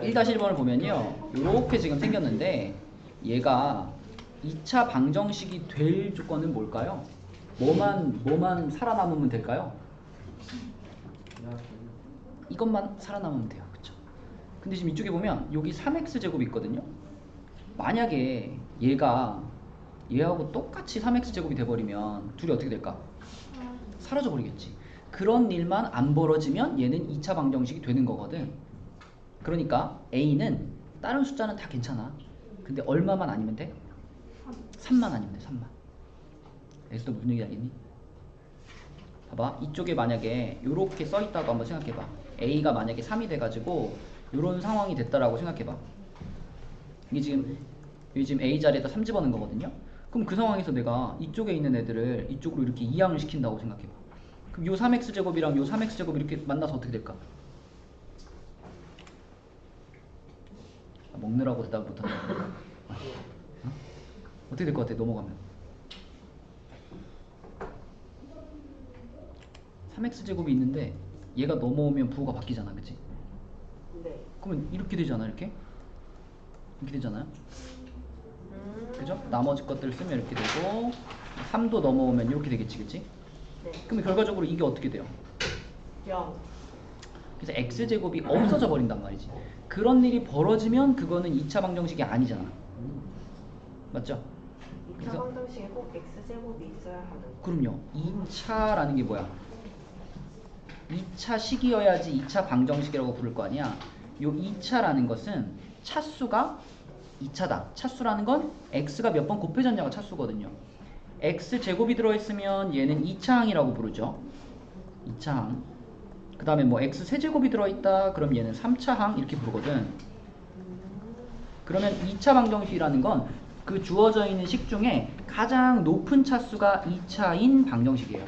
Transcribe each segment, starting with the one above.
1-1번을 보면요, 이렇게 지금 생겼는데 얘가 2차 방정식이 될 조건은 뭘까요? 뭐만 살아남으면 될까요? 이것만 살아남으면 돼요. 그쵸? 근데 지금 이쪽에 보면 여기 3x제곱이 있거든요. 만약에 얘하고 똑같이 3x제곱이 돼버리면 둘이 어떻게 될까? 사라져 버리겠지. 그런 일만 안 벌어지면 얘는 2차 방정식이 되는 거거든. 그러니까 a는 다른 숫자는 다 괜찮아. 근데 얼마만 아니면 돼? 3만 아니면 돼. 3만. 여기서 또 무슨 얘기 알겠니? 봐봐, 이쪽에 만약에 이렇게 써있다고 한번 생각해봐. a가 만약에 3이 돼가지고 이런 상황이 됐다라고 생각해봐. 이게 지금 a 자리에다 3 집어넣은 거거든요. 그럼 그 상황에서 내가 이쪽에 있는 애들을 이쪽으로 이렇게 이항을 시킨다고 생각해봐. 그럼 요 3x제곱이랑 요 3x제곱 이렇게 만나서 어떻게 될까? 먹느라고 대답 못하네. 어? 어떻게 될 것 같아? 넘어가면 3x제곱이 있는데 얘가 넘어오면 부호가 바뀌잖아, 그치? 네. 그러면 이렇게 되잖아, 이렇게 되잖아요. 그죠? 나머지 것들을 쓰면 이렇게 되고 3도 넘어오면 이렇게 되겠지, 그치? 네. 그럼 결과적으로 이게 어떻게 돼요? 0. 그래서 x제곱이 없어져 버린단 말이지. 그런 일이 벌어지면 그거는 2차 방정식이 아니잖아. 맞죠? 2차 방정식에 꼭 x제곱이 있어야 하는 거. 그럼요. 2차라는 게 뭐야? 2차 식이어야지 2차 방정식이라고 부를 거 아니야. 요 2차라는 것은 차수가 2차다. 차수라는 건 x가 몇 번 곱해졌냐가 차수거든요. x제곱이 들어있으면 얘는 2차항이라고 부르죠. 2차항. 그 다음에 뭐 x 세제곱이 들어있다 그럼 얘는 3차항 이렇게 부르거든. 그러면 2차 방정식이라는 건 그 주어져 있는 식 중에 가장 높은 차수가 2차인 방정식이에요.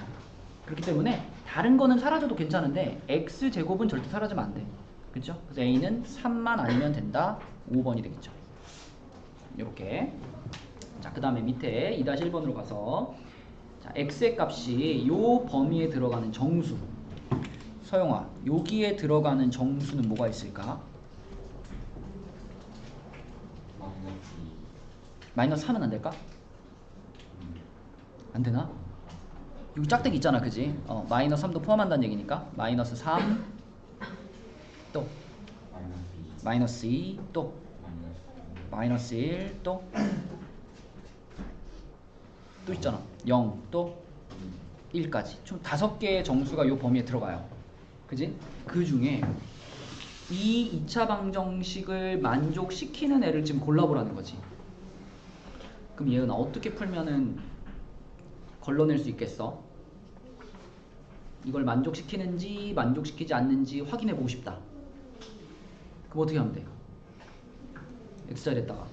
그렇기 때문에 다른 거는 사라져도 괜찮은데 x제곱은 절대 사라지면 안 돼. 그렇죠? 그래서 a는 3만 아니면 된다. 5번이 되겠죠. 이렇게. 자, 그 다음에 밑에 2-1번으로 가서 자, x의 값이 요 범위에 들어가는 정수. 서영아, 여기에 들어가는 정수는 뭐가 있을까? 마이너스 3은 안 될까? 안 되나? 여기 짝대기 있잖아, 그지? 마이너스 3도 포함한다는 얘기니까 마이너스 3 또 마이너스 2 또 마이너스 1 또 있잖아 0 또 1까지 총 5개의 정수가 요 범위에 들어가요. 그지? 그 중에 이 2차 방정식을 만족시키는 애를 지금 골라보라는 거지. 그럼 얘는 어떻게 풀면은 걸러낼 수 있겠어? 이걸 만족시키는지 만족시키지 않는지 확인해 보고 싶다. 그럼 어떻게 하면 돼? x자리에다가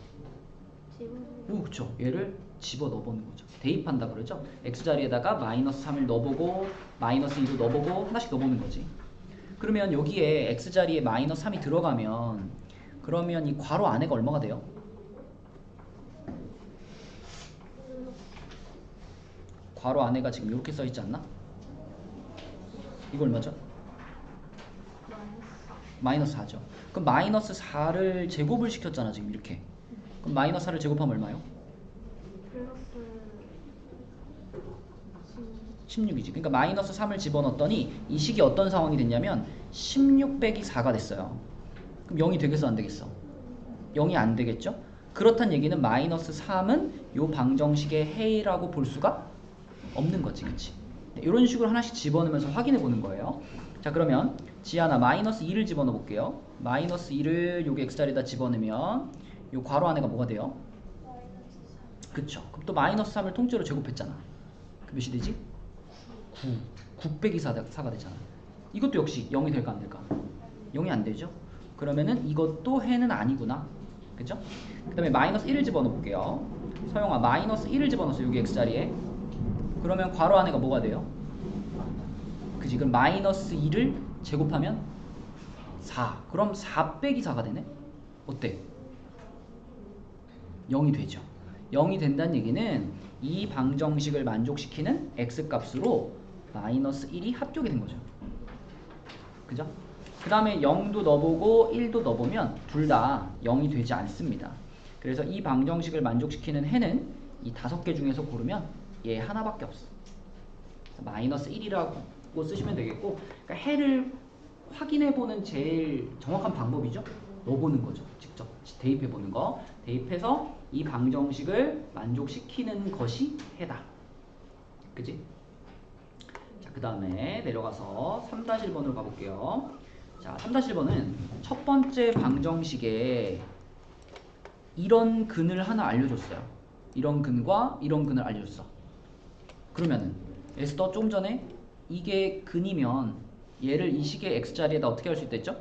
그쵸. 얘를 집어 넣어보는 거죠. 대입한다 그러죠. x자리에다가 마이너스 3을 넣어보고 마이너스 2도 넣어보고 하나씩 넣어보는 거지. 그러면 여기에 x자리에 마이너스 3이 들어가면 그러면 이 괄호 안에가 얼마가 돼요? 괄호 안에가 지금 이렇게 써있지 않나? 이거 얼마죠? 마이너스 4죠. 그럼 마이너스 4를 제곱을 시켰잖아 지금 이렇게. 그럼 마이너스 4를 제곱하면 얼마요? 16이지. 그러니까 마이너스 3을 집어넣었더니 이 식이 어떤 상황이 됐냐면 16 빼기 4가 됐어요. 그럼 0이 되겠어 안 되겠어? 0이 안 되겠죠? 그렇단 얘기는 마이너스 3은 요 방정식의 해이라고 볼 수가 없는 거지, 그치? 이런 식으로 하나씩 집어넣으면서 확인해 보는 거예요. 자, 그러면 지하나 마이너스 2를 집어넣어 볼게요. 마이너스 2를 여기 x자리에다 집어넣으면 요 괄호 안에가 뭐가 돼요? 그쵸? 그럼 또 마이너스 3을 통째로 제곱했잖아. 그 몇이 되지? 9 빼기 4가 되잖아. 이것도 역시 0이 될까 안 될까? 0이 안 되죠? 그러면은 이것도 해는 아니구나. 그죠? 그 다음에 마이너스 1을 집어넣어 볼게요. 서영아 마이너스 1을 집어넣었어 여기 x자리에. 그러면 괄호 안에가 뭐가 돼요? 그지? 그럼 마이너스 2를 제곱하면 4. 그럼 4 빼기 4가 되네? 어때? 0이 되죠. 0이 된다는 얘기는 이 방정식을 만족시키는 x값으로 마이너스 1이 합격이 된 거죠. 그죠? 그 다음에 0도 넣어보고 1도 넣어보면 둘 다 0이 되지 않습니다. 그래서 이 방정식을 만족시키는 해는 이 5개 중에서 고르면 얘 하나밖에 없어. 마이너스 1이라고 쓰시면 되겠고, 그러니까 해를 확인해보는 제일 정확한 방법이죠. 넣어보는 거죠. 직접 대입해보는 거. 대입해서 이 방정식을 만족시키는 것이 해다. 그치? 자, 그 다음에 내려가서 3-1번으로 가볼게요. 자, 3-1번은 첫 번째 방정식에 이런 근을 하나 알려줬어요. 이런 근과 이런 근을 알려줬어. 그러면은 에스더 좀 전에 이게 근이면 얘를 이 식의 x자리에다 어떻게 할 수 있다 했죠?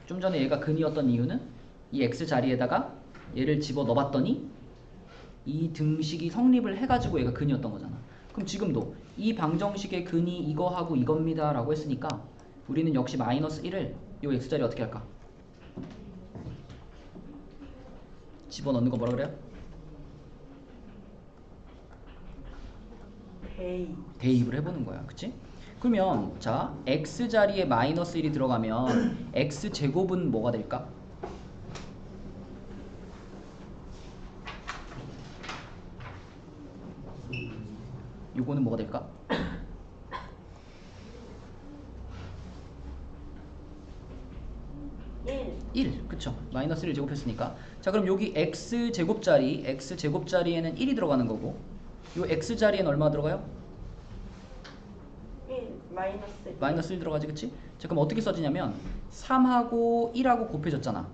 좀 전에 얘가 근이었던 이유는 이 x자리에다가 얘를 집어넣어 봤더니 이 등식이 성립을 해가지고 얘가 근이었던 거잖아. 그럼 지금도 이 방정식의 근이 이거하고 이겁니다 라고 했으니까 우리는 역시 마이너스 1을 이 x자리에 어떻게 할까? 집어넣는 거 뭐라 그래요? 대입을 해보는 거야. 그치? 그러면 자 x자리에 마이너스 1이 들어가면 x제곱은 뭐가 될까? 요거는 뭐가 될까? 1. 그쵸? 마이너스 1을 제곱했으니까. 자 그럼 여기 x제곱자리에는 1이 들어가는 거고 요 x자리에는 얼마 들어가요? 1 마이너스 마이너스 1 들어가지. 그치? 자 그럼 어떻게 써지냐면 3하고 1하고 곱해졌잖아.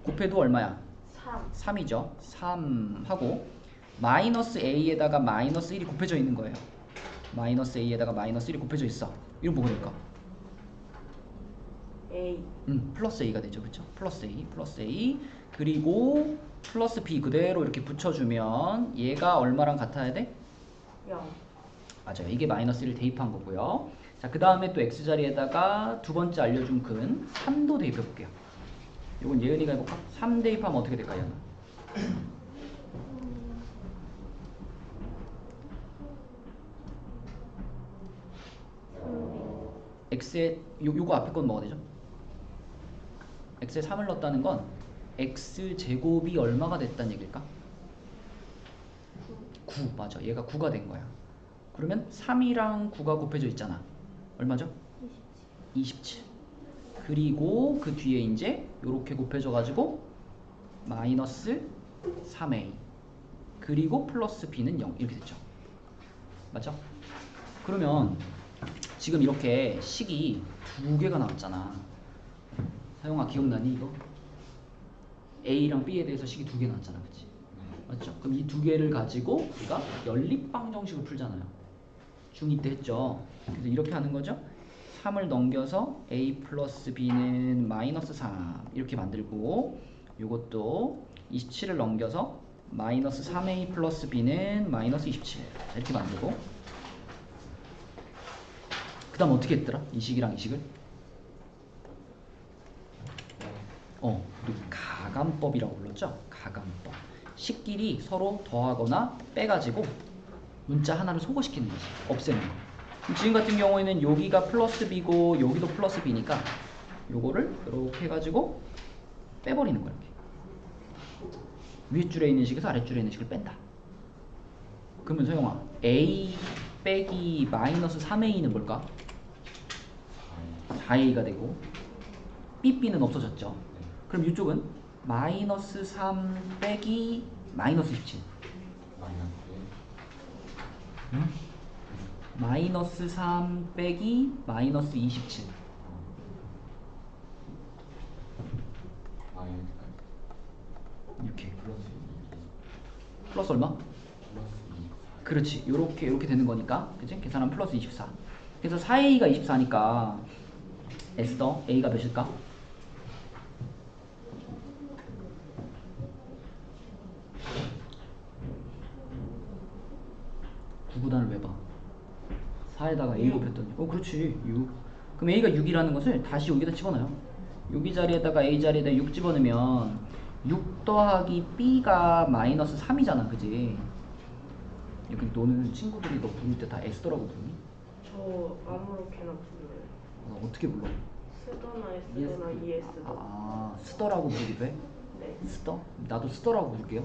곱해도 얼마야? 3 3이죠. 3하고 마이너스 a에다가 마이너스 1이 곱해져 있는 거예요. 마이너스 a에다가 마이너스 1이 곱해져 있어. 이건 뭐가 될까? A 플러스 a가 되죠. 그쵸? 플러스 a 그리고 플러스 b 그대로 이렇게 붙여주면 얘가 얼마랑 같아야 돼? 0 맞아요. 이게 마이너스 1을 대입한 거고요. 자, 그 다음에 또 x자리에다가 두 번째 알려준 근 3도 대입해 볼게요. 이건 예은이가 해볼까? 3 대입하면 어떻게 될까요? 예은아? x에 요거 앞에 건 뭐가 되죠? x에 3을 넣었다는 건 x제곱이 얼마가 됐다는 얘기일까? 9 맞아. 얘가 9가 된 거야. 그러면 3이랑 9가 곱해져 있잖아. 얼마죠? 27. 그리고 그 뒤에 이제 요렇게 곱해져 가지고 마이너스 3a 그리고 플러스 b는 0 이렇게 됐죠. 맞죠? 그러면 지금 이렇게 식이 두 개가 나왔잖아. 사용아 기억나니 이거? A랑 B에 대해서 식이 두 개 나왔잖아. 그치? 맞죠? 그럼 이 두 개를 가지고 우리가 연립방정식을 풀잖아요. 중2 때 했죠. 그래서 이렇게 하는 거죠. 3을 넘겨서 A 플러스 B는 마이너스 3 이렇게 만들고 요것도 27을 넘겨서 마이너스 3A 플러스 B는 마이너스 27 이렇게 만들고 그 다음 어떻게 했더라? 이 식이랑 이 식을? 우리 가감법이라고 불렀죠? 가감법. 식끼리 서로 더하거나 빼가지고 문자 하나를 소거시키는 거지. 없애는 거. 지금 같은 경우에는 여기가 플러스 b고 여기도 플러스 b니까 요거를 이렇게 해가지고 빼버리는 거야. 이렇게. 윗줄에 있는 식에서 아랫줄에 있는 식을 뺀다. 그러면 소영아 a 빼기 마이너스 3a는 뭘까? 4a가 되고 bb는 없어졌죠. 그럼 이쪽은 마이너스 3 빼기 마이너스 17 응? 마이너스 3 빼기 마이너스 27 이렇게 플러스 얼마? 그렇지. 요렇게 되는 거니까 그치? 계산하면 플러스 24 그래서 4a가 24니까 에스더 a가 몇일까? 9구단을 왜 봐? 4에다가 a 곱했더니 그렇지 6 그럼 a가 6이라는 것을 다시 여기다 집어넣어요. 여기 자리에다가 a 자리에다 6 집어넣으면 6 더하기 b가 마이너스 3이잖아. 그지? 이렇게 너는 친구들이 너 부를 때 다 에스더라고 부르니? 저 아무렇게나 불러요. 어떻게 불러? 쓰거나 S거나 ES도. 스더라고 부르기도 해? 네. 스더? 나도 스더라고 부를게요.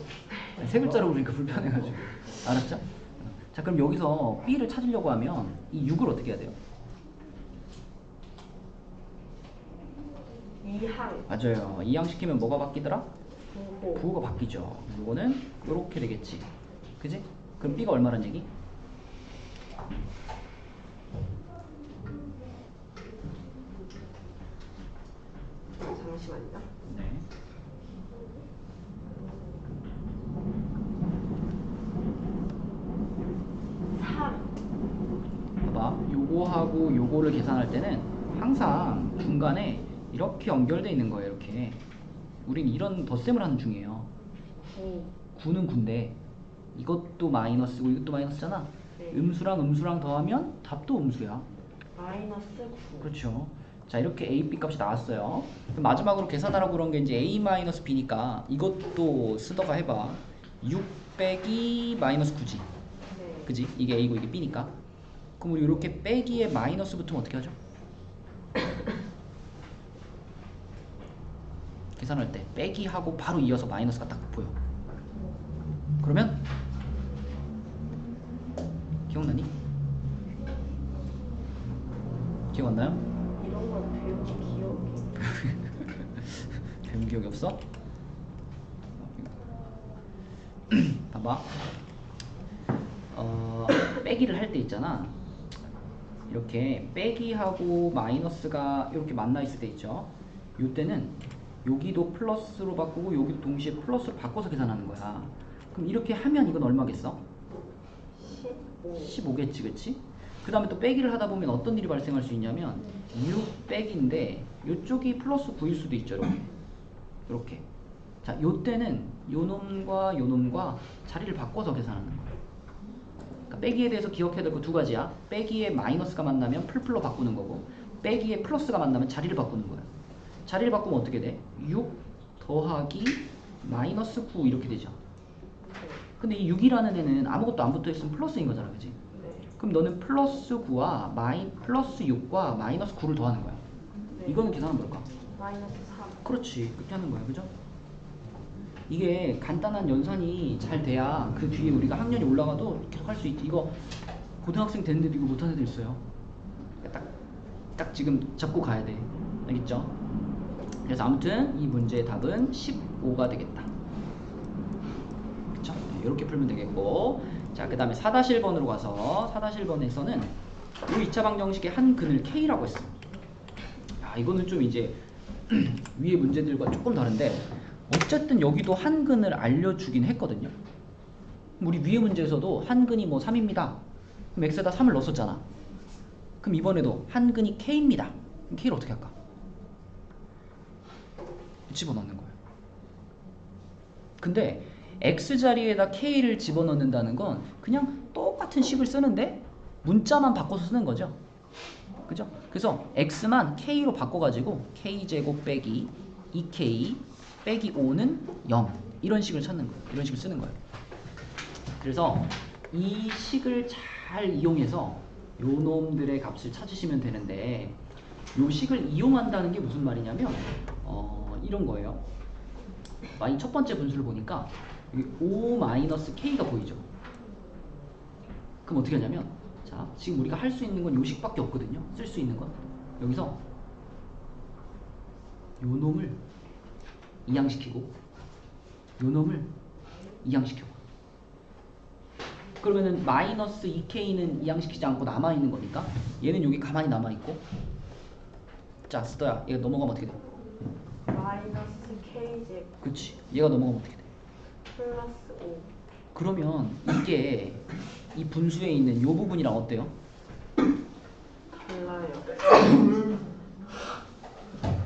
세 글자로 부르니까 불편해가지고. 알았죠? 자, 그럼 여기서 B를 찾으려고 하면 이 6을 어떻게 해야 돼요? 이항. 맞아요. 이항시키면 뭐가 바뀌더라? 부호. 부호가 바뀌죠. 이거는 이렇게 되겠지. 그지? 그럼 B가 얼마란 얘기? 잠시만요. 네. 봐봐. 요거하고 요거를 계산할 때는 항상 중간에 이렇게 연결되어 있는 거예요. 이렇게. 우린 이런 덧셈을 하는 중이에요. 9는 9인데 이것도 마이너스고 이것도 마이너스잖아. 네. 음수랑 더하면 답도 음수야. 마이너스 9. 그렇죠. 자, 이렇게 A, B 값이 나왔어요. 그럼 마지막으로 계산하라고 그런 게 이제 A-B니까 이것도 쓰다가 해봐. 6 빼기 마이너스 9지. 네. 그지? 이게 A고 이게 B니까. 그럼 우리 이렇게 빼기에 마이너스 붙으면 어떻게 하죠? 계산할 때 빼기하고 바로 이어서 마이너스가 딱 보여. 그러면 기억나니? 기억 안 나요? 이런 걸 배운 기억이. 배운 기억이 없어? 봐봐. 빼기를 할 때 있잖아. 이렇게 빼기하고 마이너스가 이렇게 만나 있을 때 있죠. 이때는 여기도 플러스로 바꾸고 여기도 동시에 플러스로 바꿔서 계산하는 거야. 그럼 이렇게 하면 이건 얼마겠어? 15. 15겠지, 그치? 그 다음에 또 빼기를 하다 보면 어떤 일이 발생할 수 있냐면 6 빼기인데 이쪽이 플러스 9일 수도 있죠. 이렇게. 자, 요때는 요놈과 요놈과 자리를 바꿔서 계산하는 거예요. 그러니까 빼기에 대해서 기억해야 될 거 두 가지야. 빼기에 마이너스가 만나면 풀플로 바꾸는 거고, 빼기에 플러스가 만나면 자리를 바꾸는 거야. 자리를 바꾸면 어떻게 돼? 6 더하기 마이너스 9 이렇게 되죠. 근데 이 6이라는 애는 아무것도 안 붙어있으면 플러스인 거잖아, 그치? 네. 그럼 너는 플러스 9와 플러스 6과 마이너스 9를 더하는 거야. 네. 이거는 계산은 뭘까? 마이너스 3. 그렇지, 그렇게 하는 거야, 그죠? 이게 간단한 연산이 잘 돼야 그 뒤에 우리가 학년이 올라가도 계속 할 수 있지. 이거 고등학생 됐는데도 이거 못하는 애들 있어요. 딱 지금 잡고 가야 돼. 알겠죠? 그래서 아무튼 이 문제의 답은 15가 되겠다. 그쵸? 네, 이렇게 풀면 되겠고, 자, 그 다음에 4-1번으로 가서 4-1번에서는 이 2차 방정식의 한 근을 K라고 했어. 이거는 좀 이제 위의 문제들과 조금 다른데 어쨌든 여기도 한 근을 알려주긴 했거든요. 우리 위의 문제에서도 한 근이 뭐 3입니다. 그럼 x에다 3을 넣었었잖아. 그럼 이번에도 한 근이 K입니다. 그럼 K를 어떻게 할까? 집어넣는 거예요. 근데 X자리에다 K를 집어넣는다는 건 그냥 똑같은 식을 쓰는데 문자만 바꿔서 쓰는 거죠. 그죠? 그래서 X만 K로 바꿔가지고 K제곱 빼기 2K 빼기 5는 0 이런 식을 찾는 거예요. 이런 식을 쓰는 거예요. 그래서 이 식을 잘 이용해서 요 놈들의 값을 찾으시면 되는데 요 식을 이용한다는 게 무슨 말이냐면 이런 거예요. 이 첫 번째 분수를 보니까 여기 5-K가 보이죠? 그럼 어떻게 하냐면 자, 지금 우리가 할 수 있는 건 요 식밖에 없거든요. 쓸 수 있는 건 여기서 요 놈을 이항시키고 요 놈을 이항시켜. 그러면은 마이너스 2K는 이항시키지 않고 남아있는 거니까 얘는 여기 가만히 남아있고, 자, 스더야, 얘가 넘어가면 어떻게 돼? 마이너스 K제곱 그치, 얘가 넘어가면 어떻게 돼? 플러스 5. 그러면 이게 이 분수에 있는 요 부분이랑 어때요? 달라요.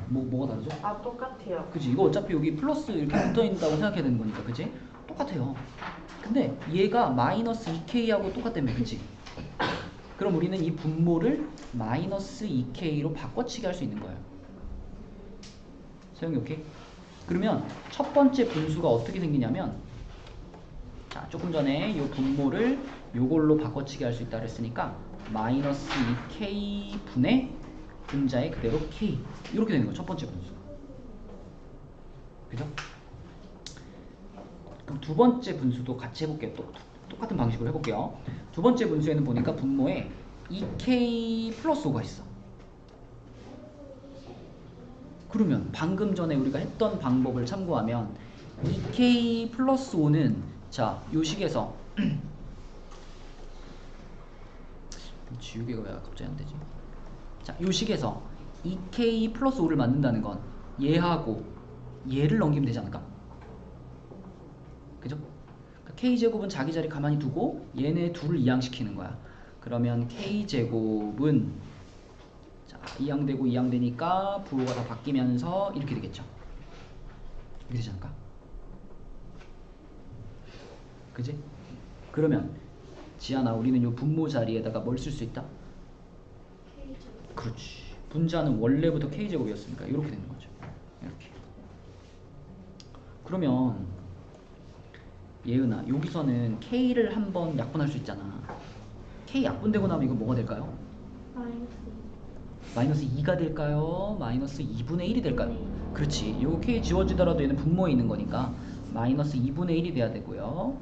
뭐가 다르죠? 똑같아요. 그치, 이거 어차피 여기 플러스 이렇게 붙어있다고 생각해야 되는 거니까, 그치? 똑같아요. 근데 얘가 마이너스 2K하고 똑같다며, 그치? 그럼 우리는 이 분모를 마이너스 2K로 바꿔치기 할 수 있는 거예요. 소영이 오케이? 그러면 첫 번째 분수가 어떻게 생기냐면, 자, 조금 전에 이 분모를 요걸로 바꿔치기 할 수 있다 그랬으니까 마이너스 2k 분의 분자의 그대로 k 이렇게 되는 거예요. 첫 번째 분수. 그죠? 그럼 두 번째 분수도 같이 해볼게요. 똑같은 방식으로 해볼게요. 두 번째 분수에는 보니까 분모에 2k 플러스 5가 있어. 그러면 방금 전에 우리가 했던 방법을 참고하면 2k 플러스 5는 자, 요 식에서 지우개가 왜 갑자기 안 되지? 자, 요 식에서 2k 플러스 5를 만든다는 건 얘하고 얘를 넘기면 되지 않을까? 그죠? 그러니까 k제곱은 자기 자리 가만히 두고 얘네 둘을 이항시키는 거야. 그러면 k제곱은 자, 이항되고 이항되니까 부호가 다 바뀌면서 이렇게 되겠죠. 이렇게 되지 않을까? 그지? 그러면 지아나 우리는 요 분모 자리에다가 뭘 쓸 수 있다? K제곱. 그렇지. 분자는 원래부터 k제곱이었으니까 이렇게 되는 거죠. 이렇게. 그러면 예은아 여기서는 k를 한번 약분할 수 있잖아. k 약분되고 나면 이거 뭐가 될까요? 마이너스 2가 될까요? 마이너스 2분의 1이 될까요? 그렇지. 요거 k 지워지더라도 얘는 분모에 있는 거니까 마이너스 2분의 1이 돼야 되고요.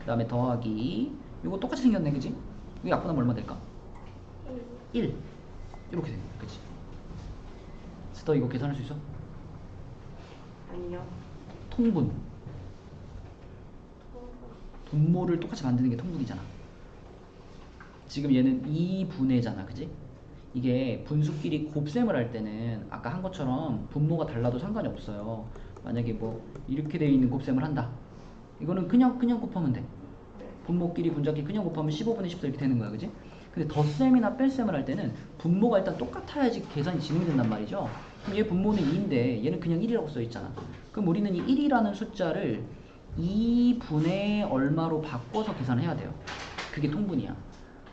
그 다음에 더하기 요거 똑같이 생겼네, 그지? 이거 약분하면 얼마 될까? 1 이렇게 되는 거야, 그치? 스터 이거 계산할 수 있어? 아니요. 통분 분모를 똑같이 만드는 게 통분이잖아. 지금 얘는 2분의잖아, 그지? 이게 분수끼리 곱셈을 할 때는 아까 한 것처럼 분모가 달라도 상관이 없어요. 만약에 뭐 이렇게 되어 있는 곱셈을 한다. 이거는 그냥 곱하면 돼. 분모끼리 분자끼리 그냥 곱하면 15분의 14 이렇게 되는 거야, 그지? 근데 덧셈이나 뺄셈을 할 때는 분모가 일단 똑같아야지 계산이 진행된단 말이죠. 그럼 얘 분모는 2인데 얘는 그냥 1이라고 써 있잖아. 그럼 우리는 이 1이라는 숫자를 2분의 얼마로 바꿔서 계산해야 돼요. 그게 통분이야.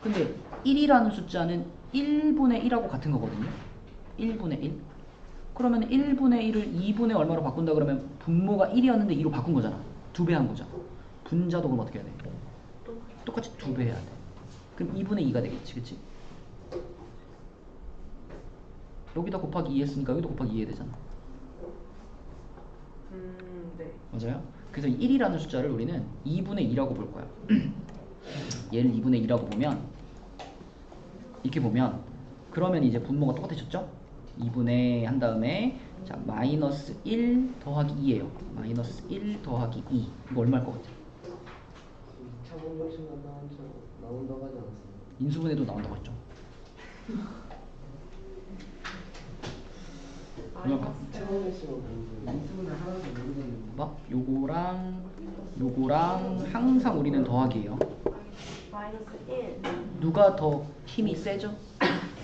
근데 1이라는 숫자는 1분의 1하고 같은 거거든요. 1분의 1. 그러면 1분의 1을 2분의 얼마로 바꾼다 그러면 분모가 1이었는데 2로 바꾼 거잖아. 2배 한 거잖아. 분자도 그럼 어떻게 해야 돼? 똑같이 2배 해야 돼. 그럼 2분의 2가 되겠지, 그치? 여기다 곱하기 2 했으니까 여기도 곱하기 2 해야 되잖아. 네. 맞아요? 그래서 1이라는 숫자를 우리는 2분의 2라고 볼 거야. 얘를 2분의 2라고 보면 이렇게 보면 그러면 이제 분모가 똑같아졌죠? 2분의 한 다음에 자 마이너스 1 더하기 2예요. 마이너스 1 더하기 2 이거 얼마일 것 같아? 2차 방정식만 나온다고 하지 않았어요? 인수분해도 나온다고 했죠. 얼마일까? 2차 방정식만 보는데 인수분해 하나도 모르겠는데 봐? 요거랑 항상 우리는 더하기예요. 마이너스 1 누가 더 힘이 세죠?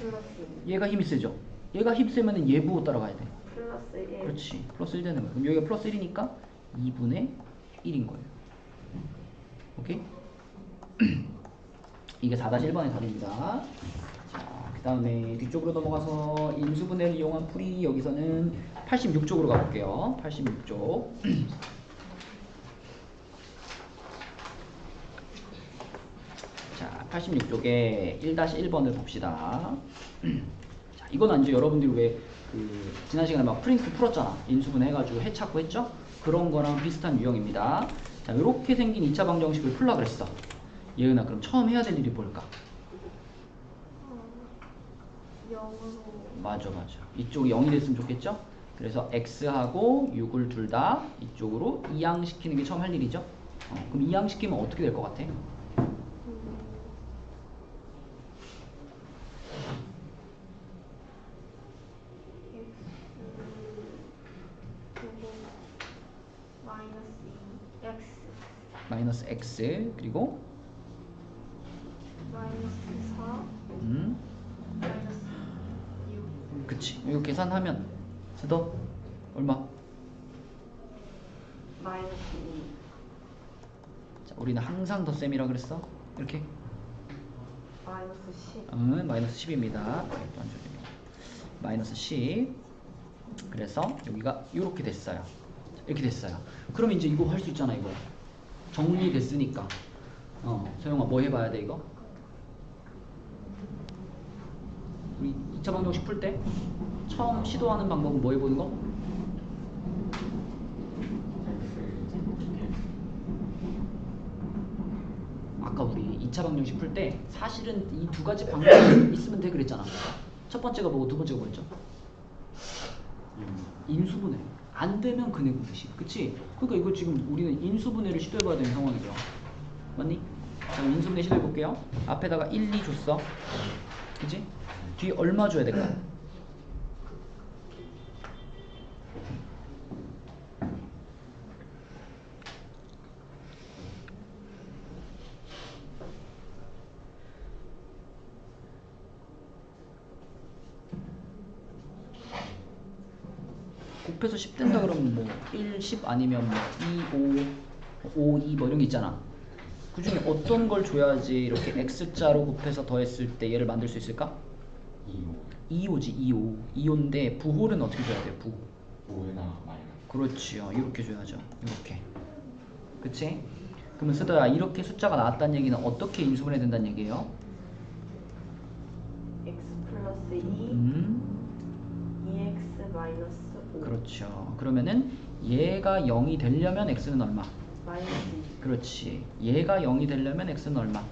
플러스 2 얘가 힘이 세죠? 얘가 힘 세면은 얘 부호 따라가야 돼. 플러스 1 그렇지. 플러스 1 되는 거야. 그럼 여기가 플러스 1이니까 2분의 1인 거예요. 오케이? 이게 4-1번의 답입니다. 자, 그 다음에 뒤쪽으로 넘어가서 인수분해를 이용한 풀이 여기서는 86쪽으로 가볼게요. 86쪽. 자, 86쪽에 1-1번을 봅시다. 자, 이건 이제 여러분들이 왜 지난 시간에 막 프린트 풀었잖아. 인수분해 해가지고 해 찾고 했죠? 그런 거랑 비슷한 유형입니다. 자, 이렇게 생긴 2차 방정식을 풀라 그랬어. 예은아, 그럼 처음 해야 될 일이 뭘까? 0으로 맞아. 이쪽이 0이 됐으면 좋겠죠? 그래서 x하고 6을 둘 다 이쪽으로 이항시키는 게 처음 할 일이죠? 그럼 이항시키면 어떻게 될 것 같아? 마이너스 x 그리고 마이너스 4 마이너스 6 그치. 이거 계산하면 스더 얼마? 마이너스 2 자, 우리는 항상 덧셈이라 그랬어. 이렇게 마이너스 10 마이너스 10입니다. 마이너스 10. 그래서 여기가 이렇게 됐어요. 이렇게 됐어요. 그럼 이제 이거 할 수 있잖아. 이거 정리됐으니까. 소영아 뭐 해봐야 돼 이거? 2차 방정식 풀 때 처음 시도하는 방법은 뭐 해보는 거? 아까 우리 2차 방정식 풀 때 사실은 이 두 가지 방법이 있으면 돼 그랬잖아. 첫 번째가 뭐고 두 번째가 뭐였죠? 인수분해. 안 되면 근해분식. 그치? 그러니까 이거 지금 우리는 인수분해를 시도해봐야 되는 상황이죠. 맞니? 자, 인수분해 시도해볼게요. 앞에다가 1, 2 줬어. 그치? 뒤에 얼마 줘야 될까? 곱해서 10 된다 그러면 뭐 1, 10 아니면 뭐 2, 5, 2 뭐 이런 게 있잖아. 그 중에 어떤 걸 줘야지 이렇게 x자로 곱해서 더했을 때 얘를 만들 수 있을까? 2호지 2호. 2호인데 부호는 어떻게 줘야 돼요? 부호. 오에다 마이너스. 그렇지요. 이렇게 줘야죠. 이렇게. 그치? 그러면 쓰더야 이렇게 숫자가 나왔다는 얘기는 어떻게 인수분해 된다는 얘기예요? x 플러스 2 2x 마이너스 5 그렇죠. 그러면은 얘가 0이 되려면 x는 얼마? 마이너스 2 그렇지. 얘가 0이 되려면 x는 얼마?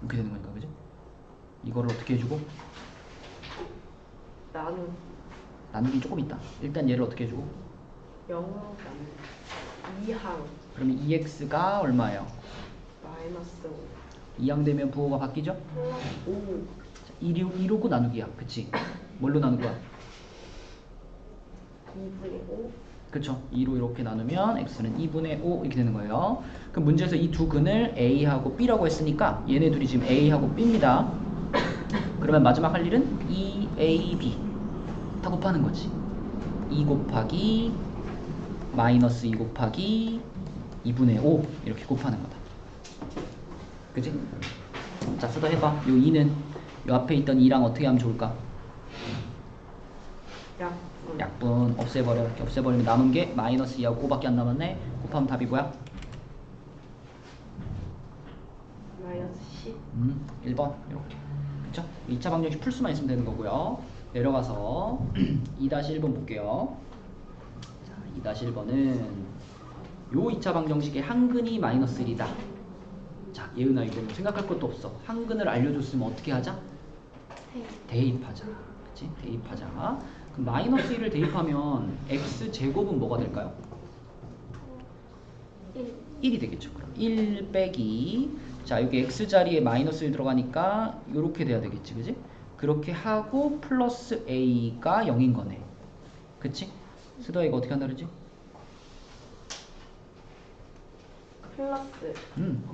이렇게 되는 거니까, 그지? 이거를 어떻게 해주고? 나누긴 조금 있다. 일단 얘를 어떻게 해주고? 0 2항 그러면 2x가 얼마예요? 마이너스 5 2항 되면 부호가 바뀌죠? 플러스 5 2로고 나누기야. 그치? 뭘로 나눈 거야? 2분의 5 그쵸? 2로 이렇게 나누면 x는 2분의 5 이렇게 되는 거예요. 그럼 문제에서 이 두 근을 a하고 b라고 했으니까 얘네 둘이 지금 a하고 b입니다. 그러면 마지막 할 일은 2ab 다 곱하는 거지. 2 곱하기 마이너스 2 곱하기 2분의 5 이렇게 곱하는 거다. 그치? 자, 쓰다 해봐. 요 2는 요 앞에 있던 2랑 어떻게 하면 좋을까? 약분 약분 없애버려. 이렇게 없애버리면 남은 게 마이너스 2하고 5밖에 안 남았네. 곱하면 답이 뭐야? 마이너스 10 1번 이렇게. 그쵸? 2차 방정식 풀 수만 있으면 되는 거고요. 내려가서 2-1번 볼게요. 자, 2-1번은 요 2차 방정식의 한근이 마이너스 1이다. 자, 예은아 이거 생각할 것도 없어. 한근을 알려줬으면 어떻게 하자? 대입하자. 그치? 대입하자. 그럼 마이너스 1을 대입하면 x제곱은 뭐가 될까요? 1이 되겠죠. 그럼 1 빼기, 자 여기 x자리에 마이너스 1 들어가니까 이렇게 돼야 되겠지. 그지? 그렇게 하고 플러스 a가 0인 거네. 그치? 쓰다 이거 어떻게 한다 그러지? 플러스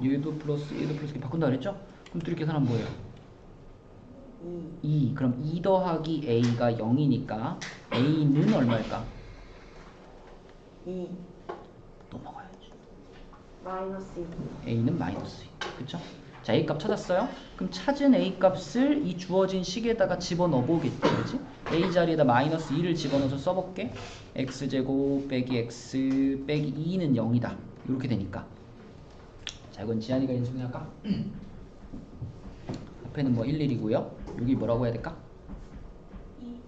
얘도 플러스 얘도 플러스 이렇게 바꾼다 그랬죠? 그럼 둘이 계산하면 뭐예요? 2 2. 그럼 2 더하기 a가 0이니까 a는 얼마일까? 2 또 먹어야지. 마이너스 2 a는 마이너스 2. 그쵸? 자, a 값 찾았어요? 그럼 찾은 a 값을 이 주어진 식에다가 집어넣어 보겠지. 그치? a 자리에다 마이너스 2를 집어넣어서 써볼게. x제곱 빼기 x 빼기 2는 0이다. 이렇게 되니까. 자, 이건 지한이가 인수분해 할까? 앞에는 뭐 1, 1이고요. 여기 뭐라고 해야 될까? 2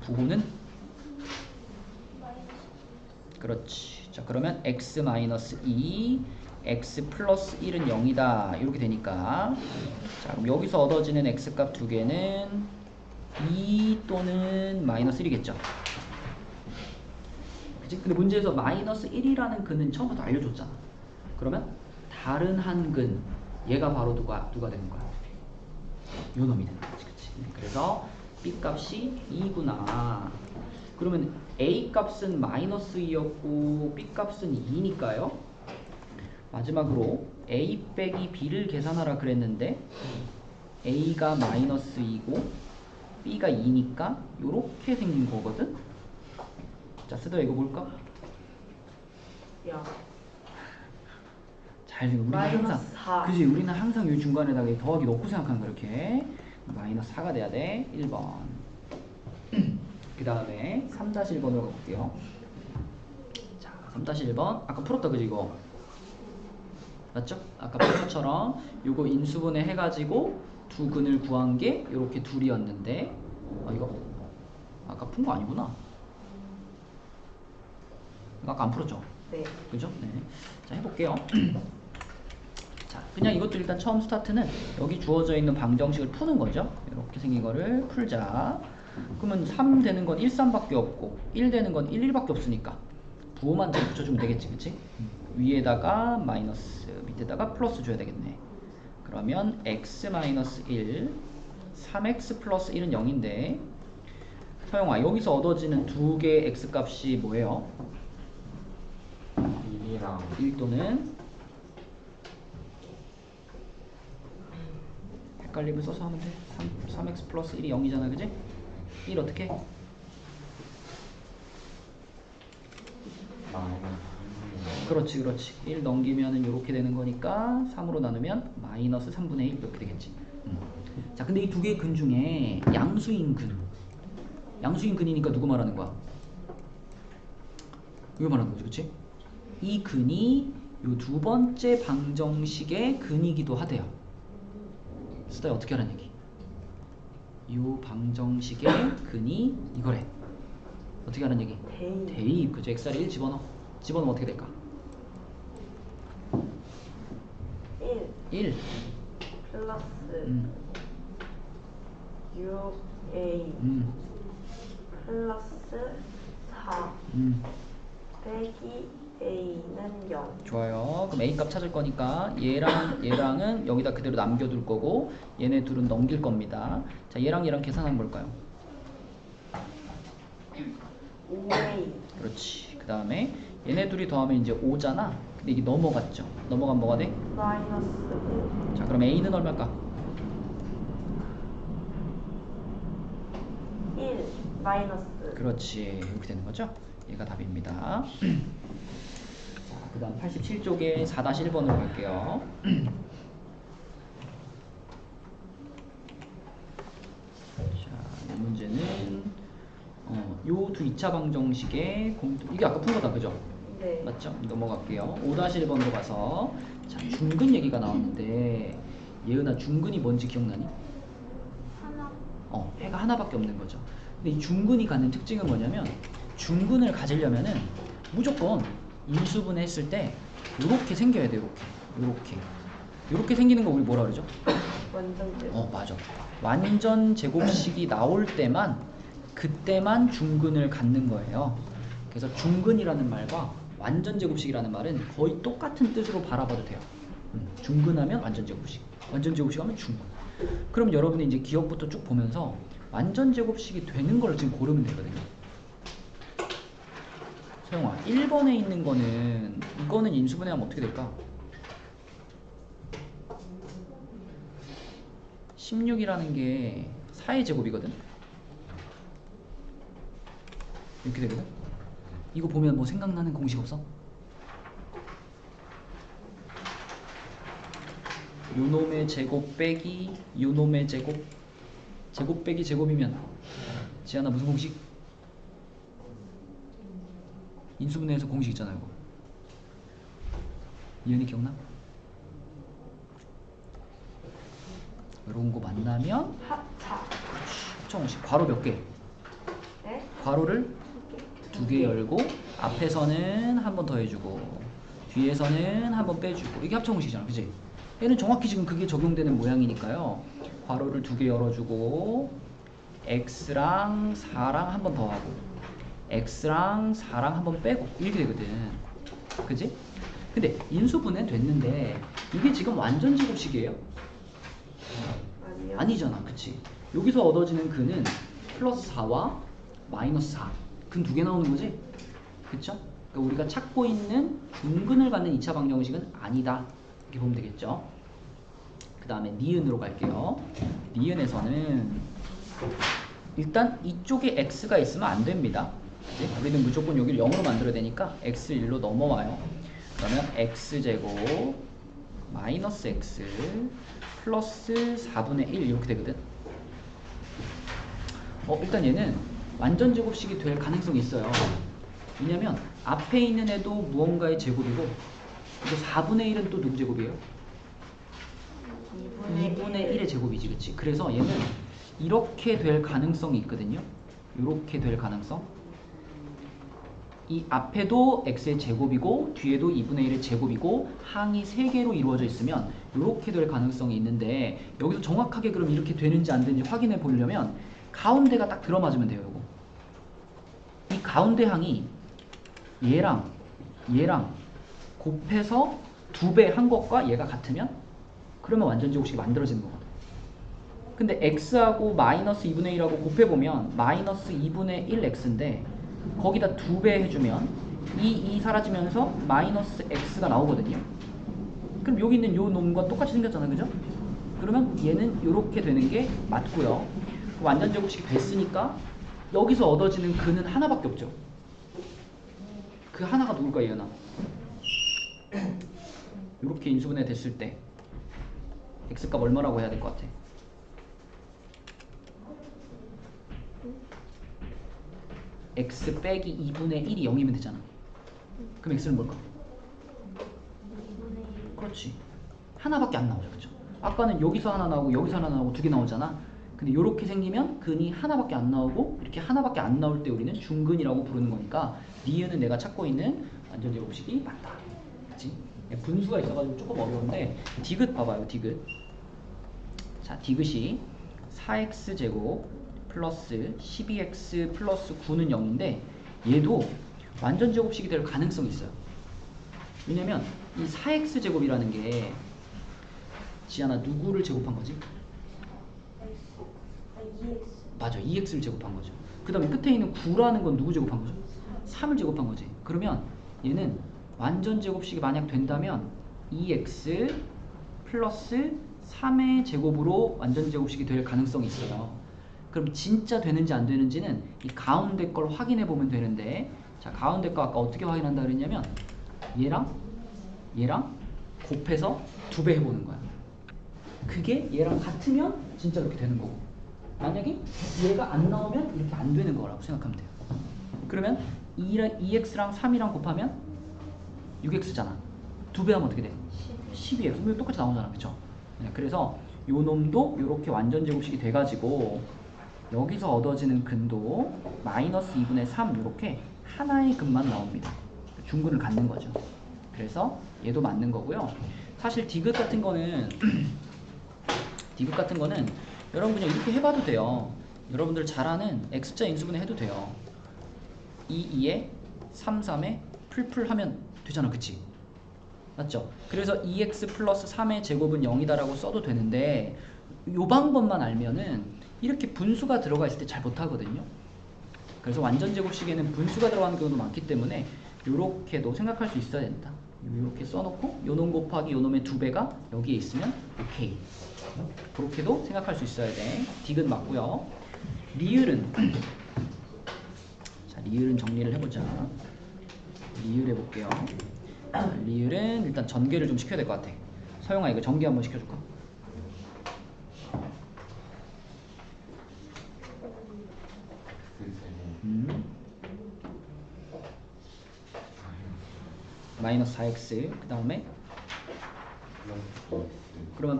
부호는? 그렇지. 자, 그러면 x 마이너스 2 x 플러스 1은 0이다 이렇게 되니까, 자 그럼 여기서 얻어지는 x값 두 개는 2 또는 마이너스 1이겠죠. 그치? 근데 문제에서 마이너스 1이라는 근은 처음부터 알려줬잖아. 그러면 다른 한 근, 얘가 바로 누가 되는 거야? 요 놈이 되는 거지. 그치? 그래서 b 값이 2구나. 그러면 a 값은 마이너스 2였고 b 값은 2니까요. 마지막으로 a 빼기 b를 계산하라 그랬는데 a가 마이너스 2고 b가 2니까 요렇게 생긴 거거든. 자, 쓰더 이거 볼까? 야 잘 생각. 우리는 항상 마이너스 4 그지? 우리는 항상 요 중간에다가 이 더하기 넣고 생각하는 거. 이렇게 마이너스 4가 돼야 돼. 1번. 그 다음에 3-1번으로 가볼게요. 자, 3-1번 아까 풀었다 그지 이거? 맞죠? 아까 본 것처럼 요거 인수분해 해가지고 두 근을 구한 게 요렇게 둘이었는데 이거 아까 푼 거 아니구나. 이거 아까 안 풀었죠? 네. 그죠? 네. 자, 해볼게요. 자, 그냥 이것도 일단 처음 스타트는 여기 주어져 있는 방정식을 푸는 거죠. 이렇게 생긴 거를 풀자. 그러면 3 되는 건 1, 3밖에 없고 1 되는 건 1, 1밖에 없으니까 부호만 잘 붙여주면 되겠지, 그치? 위에다가 마이너스, 밑에다가 플러스 줘야 되겠네. 그러면 x 마이너스 1, 3x 플러스 1은 0인데 서영아, 여기서 얻어지는 두 개의 x 값이 뭐예요? 1이랑 1 또는 헷갈림을 써서 하면 돼. 3x 플러스 1이 0이잖아, 그지? 1 어떻게? 그렇지, 그렇지. 1 넘기면은 이렇게 되는 거니까 3으로 나누면 마이너스 3분의 1 이렇게 되겠지. 자, 근데 이 두 개의 근 중에 양수인 근이니까 누구 말하는 거야? 이거 말하는 거지, 그치? 이 근이 요 두 번째 방정식의 근이기도 하대요. 수다야 어떻게 하라는 얘기? 요 방정식의 근이 이거래. 어떻게 하라는 얘기? 대입. 그죠? x를 1 집어넣으면 어떻게 될까? 1 플러스 6a 플러스 4 빼기 a는 0. 좋아요. 그럼 a 값 찾을 거니까 얘랑은 여기다 그대로 남겨둘 거고 얘네 둘은 넘길 겁니다. 자, 얘랑 계산하면 뭘까요? 5a 그렇지. 그 다음에 얘네 둘이 더하면 이제 5잖아. 근데 이게 넘어갔죠. 넘어가면 뭐가 돼? 마이너스 5 자, 그럼 a는 얼마일까? 1 마이너스 그렇지. 이렇게 되는 거죠. 얘가 답입니다. 자, 그 다음 87쪽에 4-1번으로 갈게요. 자, 이 문제는 요 두 2차 방정식의 이게 아까 푼 거다, 그죠? 네. 맞죠? 넘어갈게요. 5-1번으로 가서 자, 중근 얘기가 나왔는데 예은아, 중근이 뭔지 기억나니? 하나 해가 하나밖에 없는 거죠. 근데 이 중근이 갖는 특징은 뭐냐면 중근을 가지려면은 무조건 인수분해 했을 때 이렇게 생겨야 돼. 이렇게 생기는 거 우리 뭐라 그러죠? 완전 제곱. 맞아. 완전 제곱식이 나올 때만 그때만 중근을 갖는 거예요. 그래서 중근이라는 말과 완전 제곱식이라는 말은 거의 똑같은 뜻으로 바라봐도 돼요. 중근하면 완전 제곱식, 완전 제곱식 하면 중근. 그럼 여러분이 이제 기억부터 쭉 보면서 완전 제곱식이 되는 걸 지금 고르면 되거든요. 서영아, 1번에 있는 거는 이거는 인수분해하면 어떻게 될까? 16이라는 게 4의 제곱이거든. 이렇게 되거든. 이거 보면 뭐 생각나는 공식 없어? 요놈의 제곱 빼기 요놈의 제곱, 제곱 빼기 제곱이면 지안아 무슨 공식? 인수분해에서 공식 있잖아요. 이거. 이현이 기억나? 이런 거 만나면 합차. 합차 공식. 괄호 몇 개? 네? 괄호를 2개 열고 앞에서는 한 번 더 해주고 뒤에서는 한 번 빼주고 이게 합차 공식이잖아, 그치? 얘는 정확히 지금 그게 적용되는 모양이니까요. 괄호를 2개 열어주고 x랑 4랑 한 번 더 하고 x랑 4랑 한 번 빼고 이렇게 되거든, 그치? 근데 인수분해 됐는데 이게 지금 완전 제곱식이에요? 아니요. 아니잖아, 그치? 여기서 얻어지는 근은 플러스 4와 마이너스 4 근 2개 나오는 거지? 그쵸? 그러니까 우리가 찾고 있는 중근을 갖는 2차 방정식은 아니다, 이렇게 보면 되겠죠? 그 다음에 니은으로 갈게요. 니은에서는 일단 이쪽에 x가 있으면 안 됩니다. 그치? 우리는 무조건 여기를 0으로 만들어야 되니까 x 1로 넘어와요. 그러면 x제곱 마이너스 x 플러스 4분의 1 이렇게 되거든. 일단 얘는 완전 제곱식이 될 가능성이 있어요. 왜냐면 앞에 있는 애도 무언가의 제곱이고 이거 4분의 1은 또 누구 제곱이에요? 2분의 2분의 1의 제곱이지, 그치? 그래서 얘는 이렇게 될 가능성이 있거든요. 이렇게 될 가능성. 이 앞에도 x의 제곱이고 뒤에도 2분의 1의 제곱이고 항이 3개로 이루어져 있으면 이렇게 될 가능성이 있는데, 여기서 정확하게 그럼 이렇게 되는지 안 되는지 확인해 보려면 가운데가 딱 들어맞으면 돼요. 요거. 이 가운데 항이 얘랑 곱해서 2배 한 것과 얘가 같으면 그러면 완전 제곱식이 만들어지는 거거든. 근데 x하고 마이너스 2분의 1하고 곱해보면 마이너스 2분의 1x인데 거기다 2배 해주면 이 사라지면서 마이너스 x가 나오거든요. 그럼 여기 있는 요 놈과 똑같이 생겼잖아요, 그죠? 그러면 얘는 이렇게 되는 게 맞고요. 완전 제곱식이 됐으니까 여기서 얻어지는 근은 하나밖에 없죠. 그 하나가 누굴까, 얘나? 이렇게 인수분해 됐을 때 x값 얼마라고 해야 될 것 같아? x 빼기 2분의 1이 0이면 되잖아. 그럼 x는 뭘까? 그렇지. 하나밖에 안 나오죠, 그쵸? 아까는 여기서 하나 나오고 여기서 하나 나오고 2개 나오잖아. 근데 이렇게 생기면 근이 하나밖에 안 나오고 이렇게 하나밖에 안 나올 때 우리는 중근이라고 부르는 거니까 니은은 내가 찾고 있는 완전 제곱식이 맞다. 그치? 분수가 있어가지고 조금 어려운데 디귿 봐봐요, 디귿. 자, 디귿이 4x제곱 플러스 12x 플러스 9는 0인데 얘도 완전 제곱식이 될 가능성이 있어요. 왜냐면 이 4x제곱이라는 게 지안아 누구를 제곱한 거지? 맞아, 2x를 제곱한 거죠. 그 다음에 끝에 있는 9라는 건 누구 제곱한 거죠? 3을 제곱한 거지. 그러면 얘는 완전 제곱식이 만약 된다면 2x 플러스 3의 제곱으로 완전 제곱식이 될 가능성이 있어요. 그럼 진짜 되는지 안 되는지는 이 가운데 걸 확인해 보면 되는데, 자, 가운데 거 아까 어떻게 확인한다 그랬냐면 얘랑 곱해서 2배 해보는 거야. 그게 얘랑 같으면 진짜 이렇게 되는 거고, 만약에 얘가 안 나오면 이렇게 안 되는 거라고 생각하면 돼요. 그러면 2x랑 3이랑 곱하면 6x잖아. 2배 하면 어떻게 돼? 12x. 그럼 똑같이 나오잖아, 그쵸? 그래서 요 놈도 이렇게 완전 제곱식이 돼가지고 여기서 얻어지는 근도 마이너스 2분의 3 이렇게 하나의 근만 나옵니다. 중근을 갖는 거죠. 그래서 얘도 맞는 거고요. 사실 디귿 같은 거는 여러분 그냥 이렇게 해봐도 돼요. 여러분들 잘 아는 x자 인수분해 해도 돼요. 2, 2에 3, 3에 풀풀 하면 되잖아, 그치? 맞죠? 그래서 2x 플러스 3의 제곱은 0이다라고 써도 되는데 이 방법만 알면은 이렇게 분수가 들어가 있을 때 잘 못하거든요. 그래서 완전 제곱식에는 분수가 들어가는 경우도 많기 때문에 이렇게도 생각할 수 있어야 된다. 이렇게 써놓고 요놈 곱하기 요놈의 2배가 여기에 있으면 오케이. 그렇게도 생각할 수 있어야 돼. 디귿 맞고요. 리을은 자, 리을은 정리를 해보자. 리을 해볼게요. 리을은 일단 전개를 좀 시켜야 될 것 같아. 서영아, 이거 전개 한번 시켜줄까? 마이너스 4x 그 다음에 그러면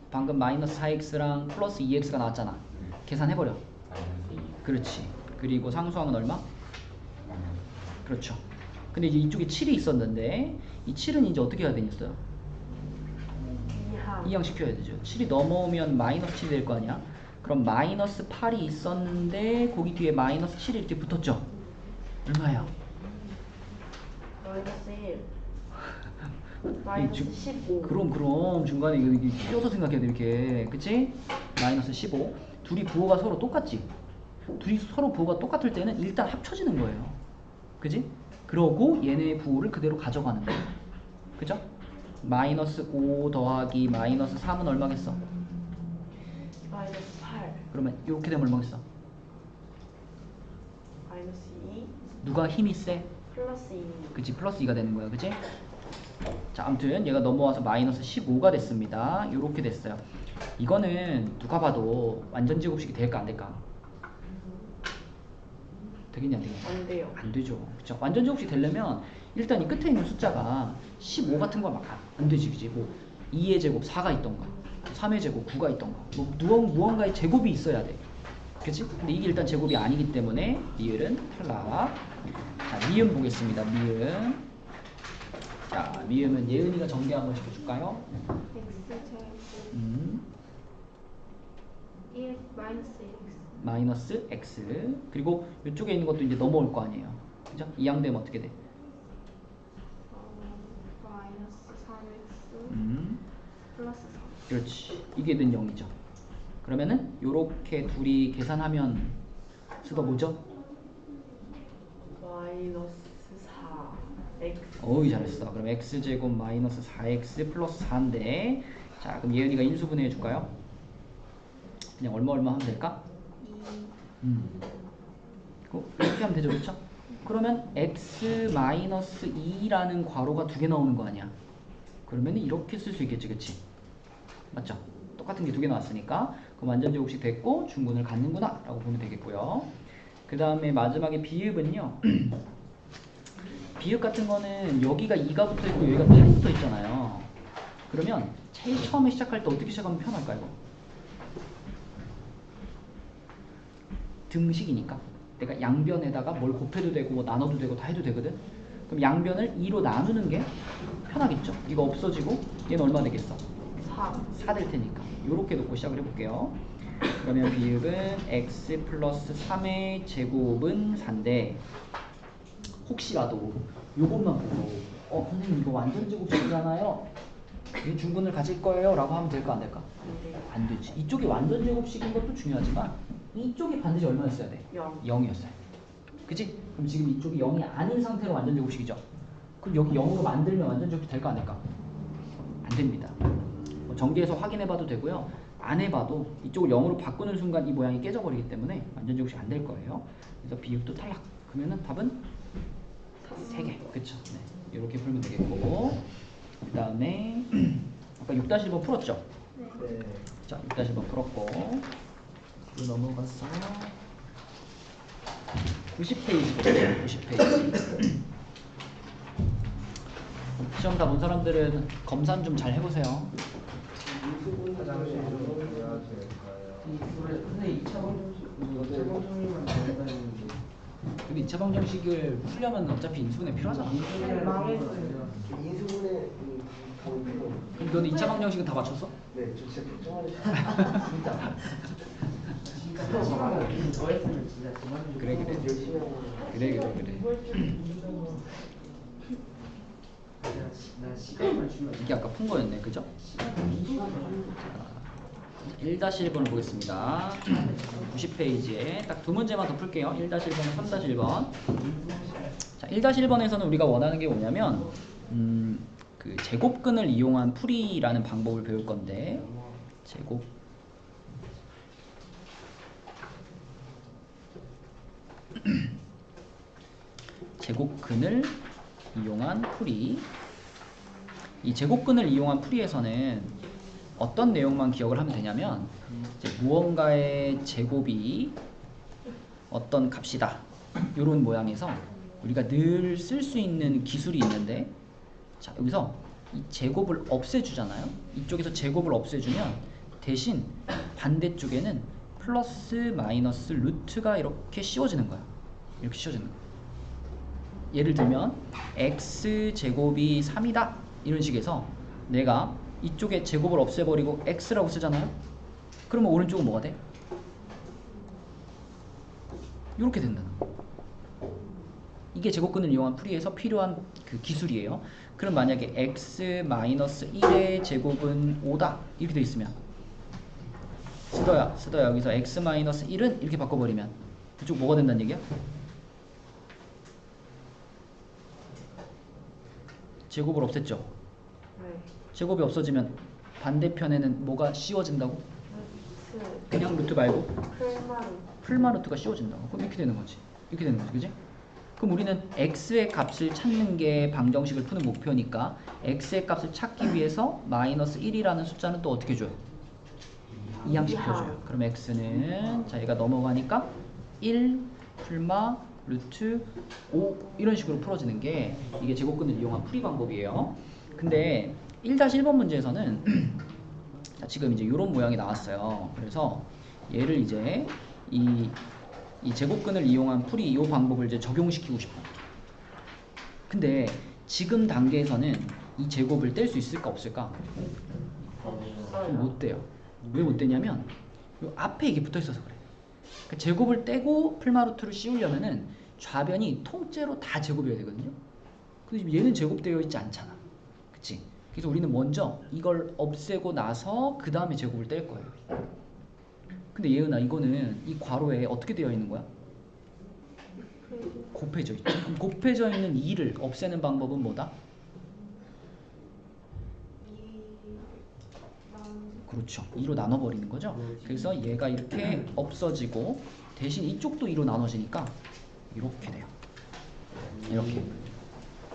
방금 마이너스 4x랑 플러스 2x가 나왔잖아. 계산해버려. 그렇지. 그리고 상수항은 얼마? 그렇죠. 근데 이제 이쪽에 7이 있었는데 이 7은 이제 어떻게 해야 되겠어요? 이항 시켜야 되죠. 7이 넘어오면 마이너스 7이 될 거 아니야? 그럼 마이너스 8이 있었는데 거기 뒤에 마이너스 7이 이렇게 붙었죠? 얼마야? 마이너스 1 마이너스 15 그럼 중간에 이거 껴서 생각해야 돼, 이렇게. 그치? 마이너스 15. 둘이 부호가 서로 똑같지? 둘이 서로 부호가 똑같을 때는 일단 합쳐지는 거예요. 그지? 그러고 얘네의 부호를 그대로 가져가는 거예요. 그죠? 마이너스 5 더하기 마이너스 3은 얼마겠어? 마이너스 8 그러면 이렇게 되면 얼마겠어? 마이너스 2 누가 힘이 세? 플러스 2 그치? 플러스 2가 되는 거야, 그치? 자, 아무튼 얘가 넘어와서 마이너스 15가 됐습니다. 이렇게 됐어요. 이거는 누가 봐도 완전 제곱식이 될까 안 될까? 되겠냐 안 되겠냐? 안 돼요. 안 되죠. 그쵸? 완전 제곱식 되려면 일단 이 끝에 있는 숫자가 15 같은 거 막 안 되지, 그지? 뭐 2의 제곱 4가 있던가, 3의 제곱 9가 있던가, 뭐 무언가의 제곱이 있어야 돼, 그치? 근데 이게 일단 제곱이 아니기 때문에 리을은 탈락. 자, 미음 보겠습니다. 미음. 자, 미음은 예은이가 전개 한번 시켜줄까요? x제곱 1 마이너스 x 마이너스 x. 그리고 이쪽에 있는 것도 이제 넘어올 거 아니에요, 그죠? 이항되면 어떻게 돼? 마이너스 3x 음, 플러스 3 그렇지. 이게 는 0이죠. 그러면은 요렇게 둘이 계산하면 수가 뭐죠? 마이너스 4 x 어이, 잘했어. 그럼 x제곱 마이너스 4x 플러스 4인데, 자, 그럼 예은이가 인수분해 해줄까요? 그냥 얼마 하면 될까? 2 이렇게 하면 되죠, 그렇죠? 그러면 x 마이너스 2라는 괄호가 두 개 나오는 거 아니야? 그러면 이렇게 쓸 수 있겠지, 그치? 맞죠? 똑같은 게 두 개 나왔으니까 그럼 완전제곱식 됐고 중군을 갖는구나 라고 보면 되겠고요. 그 다음에 마지막에 비읍은요. 비읍 같은 거는 여기가 2가 붙어있고 여기가 8이 붙어있잖아요. 그러면 제일 처음에 시작할 때 어떻게 시작하면 편할까, 이거? 등식이니까 내가 양변에다가 뭘 곱해도 되고 뭐 나눠도 되고 다 해도 되거든. 그럼 양변을 2로 나누는 게 편하겠죠. 이거 없어지고 얘는 얼마 되겠어? 4 될 테니까 요렇게 놓고 시작을 해볼게요. 그러면 비읍은 x 플러스 3의 제곱은 4인데 혹시라도 요것만 보고 선생님 이거 완전 제곱식이잖아요, 이 중근을 가질 거예요 라고 하면 될까 안 될까? 안 되지. 이쪽이 완전 제곱식인 것도 중요하지만 이쪽이 반드시 얼마였어야 돼? 0이었어요. 그치? 그럼 지금 이쪽이 0이 아닌 상태로 완전 제곱식이죠. 그럼 여기 0으로 만들면 완전 제곱식 될까 안 될까? 안 됩니다. 전개해서 확인해봐도 되고요. 안 해봐도 이쪽을 0으로 바꾸는 순간 이 모양이 깨져버리기 때문에 완전 제곱식 안 될 거예요. 그래서 비읍도 탈락. 그러면은 답은 3개. 그쵸? 네. 이렇게 풀면 되겠고, 그 다음에 아까 6-1번 풀었죠? 네. 자, 6-1번 풀었고 이거 넘어가서 90페이지 볼게요. 90페이지. 시험 다 본 사람들은 검산 좀 잘 해보세요. 화장실 좀 가야 될까요? 근데 2차 방정식만 된다는데 근데 2차 방정식을 풀려면 어차피 인수분해 필요하잖아. 망했어요. 인수분해 가면 필요. 그럼 너는 2차 방정식은 다 맞췄어? 네, 저 진짜 걱정하는 진짜 시간을 더 했으면 진짜 그래. 열심히 하고 나 시간만 주면 이게 아까 푼 거였네, 그죠? 1-1번을 보겠습니다. 90페이지에 딱 두 문제만 더 풀게요. 1-1번과 3-1번. 자, 1-1번에서는 우리가 원하는 게 뭐냐면 그 제곱근을 이용한 풀이라는 방법을 배울 건데, 제곱근을 이용한 풀이. 이 제곱근을 이용한 풀이에서는 어떤 내용만 기억을 하면 되냐면, 이제 무언가의 제곱이 어떤 값이다, 이런 모양에서 우리가 늘 쓸 수 있는 기술이 있는데, 자, 여기서 이 제곱을 없애주잖아요. 이쪽에서 제곱을 없애주면 대신 반대쪽에는 플러스 마이너스 루트가 이렇게 씌워지는 거야. 이렇게 씌워지는 거야. 예를 들면 x제곱이 3이다 이런 식에서 내가 이쪽에 제곱을 없애버리고 x라고 쓰잖아요. 그러면 오른쪽은 뭐가 돼? 이렇게 된다는 거. 이게 제곱근을 이용한 풀이에서 필요한 그 기술이에요. 그럼 만약에 x-1의 제곱은 5다 이렇게 돼 있으면 쓰더야 여기서 x-1은 이렇게 바꿔버리면 그쪽 뭐가 된다는 얘기야? 제곱을 없앴죠? 네. 제곱이 없어지면 반대편에는 뭐가 씌워진다고? 그냥 루트 말고 풀마 루트가 씌워진다고. 그럼 이렇게 되는 거지. 이렇게 되는 거지, 그지? 그럼 우리는 x의 값을 찾는 게 방정식을 푸는 목표니까 x의 값을 찾기 위해서 마이너스 1이라는 숫자는 또 어떻게 줘요? 이항시켜줘요. 그럼 x는 자, 얘가 넘어가니까 1 풀마 루트 5 이런 식으로 풀어지는 게 이게 제곱근을 이용한 풀이 방법이에요. 근데 1-1번 문제에서는 자, 지금 이제 이런 모양이 나왔어요. 그래서 얘를 이제 이 제곱근을 이용한 풀이 이 방법을 이제 적용시키고 싶어. 근데 지금 단계에서는 이 제곱을 뗄 수 있을까 없을까? 못 떼요. 왜 못 떼냐면 요 앞에 이게 붙어 있어서 그래. 그러니까 제곱을 떼고 풀마루트를 씌우려면은 좌변이 통째로 다 제곱이어야 되거든요. 근데 지금 얘는 제곱되어 있지 않잖아. 그치? 그래서 우리는 먼저 이걸 없애고 나서 그 다음에 제곱을 뗄 거예요. 근데 예은아, 이거는 이 괄호에 어떻게 되어 있는 거야? 곱해져 있죠. 그럼 곱해져 있는 2를 없애는 방법은 뭐다? 그렇죠. 2로 나눠버리는 거죠. 그래서 얘가 이렇게 없어지고 대신 이쪽도 2로 나눠지니까 이렇게 돼요. 이렇게.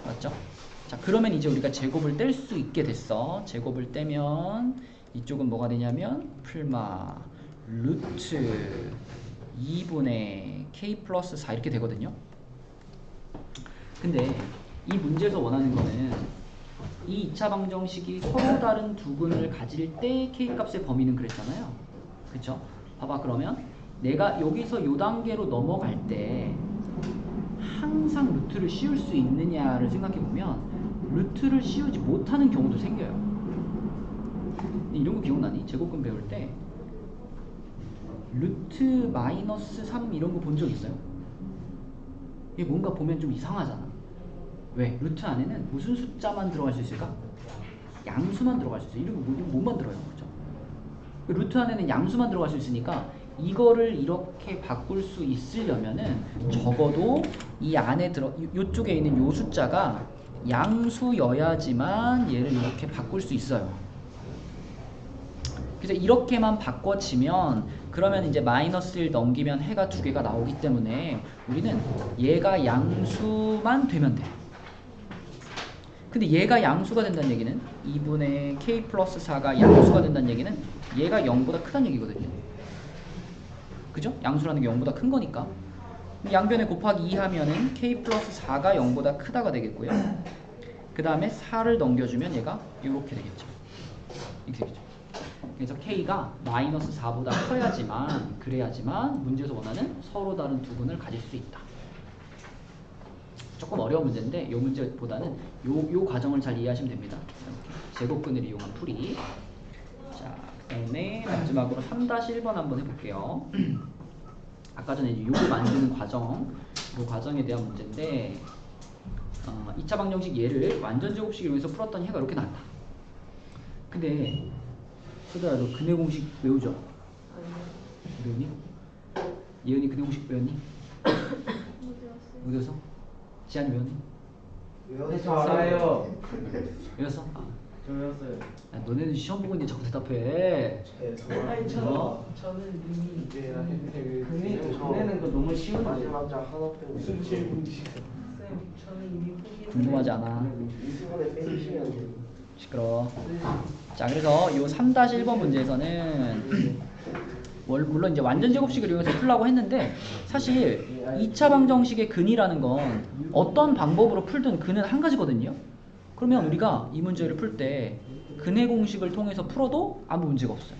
맞죠? 자, 그러면 이제 우리가 제곱을 뗄 수 있게 됐어. 제곱을 떼면 이쪽은 뭐가 되냐면 풀마 루트 2분의 k 플러스 4 이렇게 되거든요. 근데 이 문제에서 원하는 거는 이 2차 방정식이 서로 다른 두 근을 가질 때 k값의 범위는 그랬잖아요. 그쵸? 봐봐, 그러면 내가 여기서 요 단계로 넘어갈 때 항상 루트를 씌울 수 있느냐를 생각해보면 루트를 씌우지 못하는 경우도 생겨요. 이런 거 기억나니? 제곱근 배울 때 루트 마이너스 3 이런 거 본 적 있어요? 이게 뭔가 보면 좀 이상하잖아. 왜? 루트 안에는 무슨 숫자만 들어갈 수 있을까? 양수만 들어갈 수 있어요. 이런 거 못 만들어요. 그죠? 루트 안에는 양수만 들어갈 수 있으니까 이거를 이렇게 바꿀 수 있으려면은 적어도 이 안에 요쪽에 있는 요 숫자가 양수여야지만 얘를 이렇게 바꿀 수 있어요. 그래서 이렇게만 바꿔지면 그러면 이제 마이너스를 넘기면 해가 두 개가 나오기 때문에 우리는 얘가 양수만 되면 돼. 근데 얘가 양수가 된다는 얘기는 2분의 k 플러스 4가 양수가 된다는 얘기는 얘가 0보다 크다는 얘기거든요. 그죠? 양수라는 게 0보다 큰 거니까. 양변에 곱하기 2 하면은 k 플러스 4가 0보다 크다가 되겠고요. 그 다음에 4를 넘겨주면 얘가 이렇게 되겠죠. 이렇게 되겠죠. 그래서 k가 마이너스 4보다 커야지만, 그래야지만 문제에서 원하는 서로 다른 두 근을 가질 수 있다. 조금 어려운 문제인데 이 문제보다는 요 과정을 잘 이해하시면 됩니다. 이렇게 제곱근을 이용한 풀이. 자, 그 다음에 마지막으로 3-1번 한번 해볼게요. 아까 전에 이제 요거 만드는 과정, 그 과정에 대한 문제인데 2차 방정식 얘를 완전 제곱식을 이용해서 풀었더니 해가 이렇게 나왔다. 근데 소다야, 너 근해 공식 외우죠? 외우니? 예은이 근해 공식 외웠니? 못 외웠어? 지한이 외웠니? 저 알아요. 외웠어? 아. 저 외웠어요. 야, 너네는 시험 보고 있는데 자꾸 대답해. 아니 저는 이미 근해는 거 너무 쉬운데. 마지막 장 하나 빼고 쌤 저는 이미 궁금하지 않아. 이 수분에 빼주시면 돼요. 시끄러워. 자, 그래서 요 3-1번 문제에서는 물론 이제 완전 제곱식을 이용해서 풀라고 했는데 사실 2차 방정식의 근이라는 건 어떤 방법으로 풀든 근은 한 가지거든요. 그러면 우리가 이 문제를 풀 때 근해 공식을 통해서 풀어도 아무 문제가 없어요.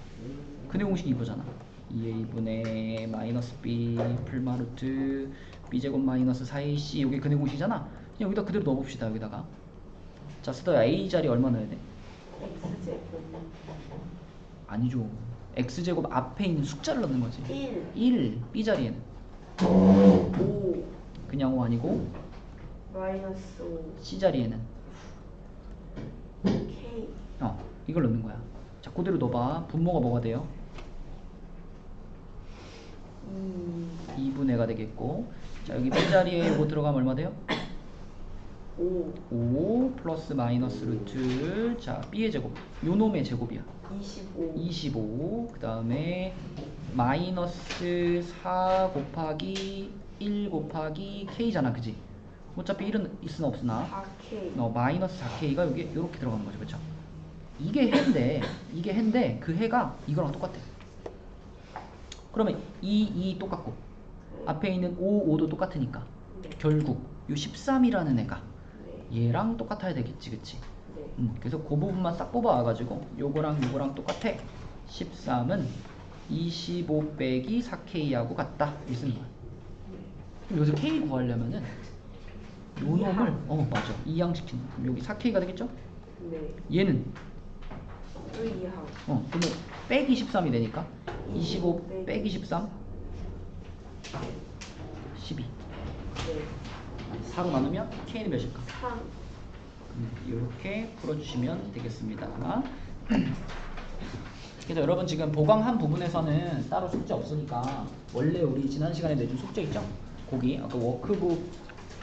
근해 공식이 이거잖아. 2a분의 마이너스 b 풀마루트 b제곱 마이너스 4ac 이게 근해 공식이잖아. 그냥 여기다 그대로 넣어봅시다. 여기다가. 자, 쓰다야 a 자리 얼마 넣어야 돼? x제곱 아니죠. x제곱 앞에 있는 숫자를 넣는 거지. 1 b 자리에는 5 그냥 5 아니고 마이너스 5 c 자리에는 k 이걸 넣는 거야. 자, 그대로 넣어봐. 분모가 뭐가 돼요? 2분의가 되겠고, 자, 여기 b 자리에 이거 들어가면 얼마 돼요? 5 플러스 마이너스 루트, 자, b의 제곱, 요 놈의 제곱이야. 25. 그 다음에 마이너스 4 곱하기 1 곱하기 k잖아, 그지? 어차피 1은 있으나 없으나 4k 마이너스 4k가 여기 이렇게 들어가는 거죠, 그렇죠? 이게 해인데 그 해가 이거랑 똑같아. 그러면 2 똑같고 앞에 있는 5도 똑같으니까 결국 요 13이라는 애가 네. 얘랑 똑같아야 되겠지, 그치? 네. 그래서 그 부분만 싹 뽑아와가지고 요거랑 요거랑 똑같아. 13은 25 빼기 4K하고 같다 이 쓰는 거야. 그럼 여기서 K 구하려면은 요 놈을 맞아, 이항시키는 거야. 그럼 여기 4K가 되겠죠? 네. 얘는 의이항. 그러면 빼기 13이 되니까 25 빼기 13 12 네. 4로 나누면 K는 몇일까? 3. 이렇게 풀어주시면 되겠습니다. 그래서 여러분 지금 보강한 부분에서는 따로 숙제 없으니까 원래 우리 지난 시간에 내준 숙제 있죠? 거기 아까 워크북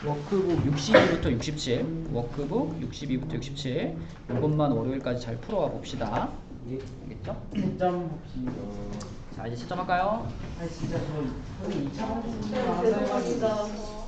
62부터 67 워크북 62부터 67 이것만 월요일까지 잘 풀어와 봅시다. 알겠죠? 채점 봅시다. 자 이제 채점할까요? 아 진짜 저 형이 2차 방송 네, 죄송합니다.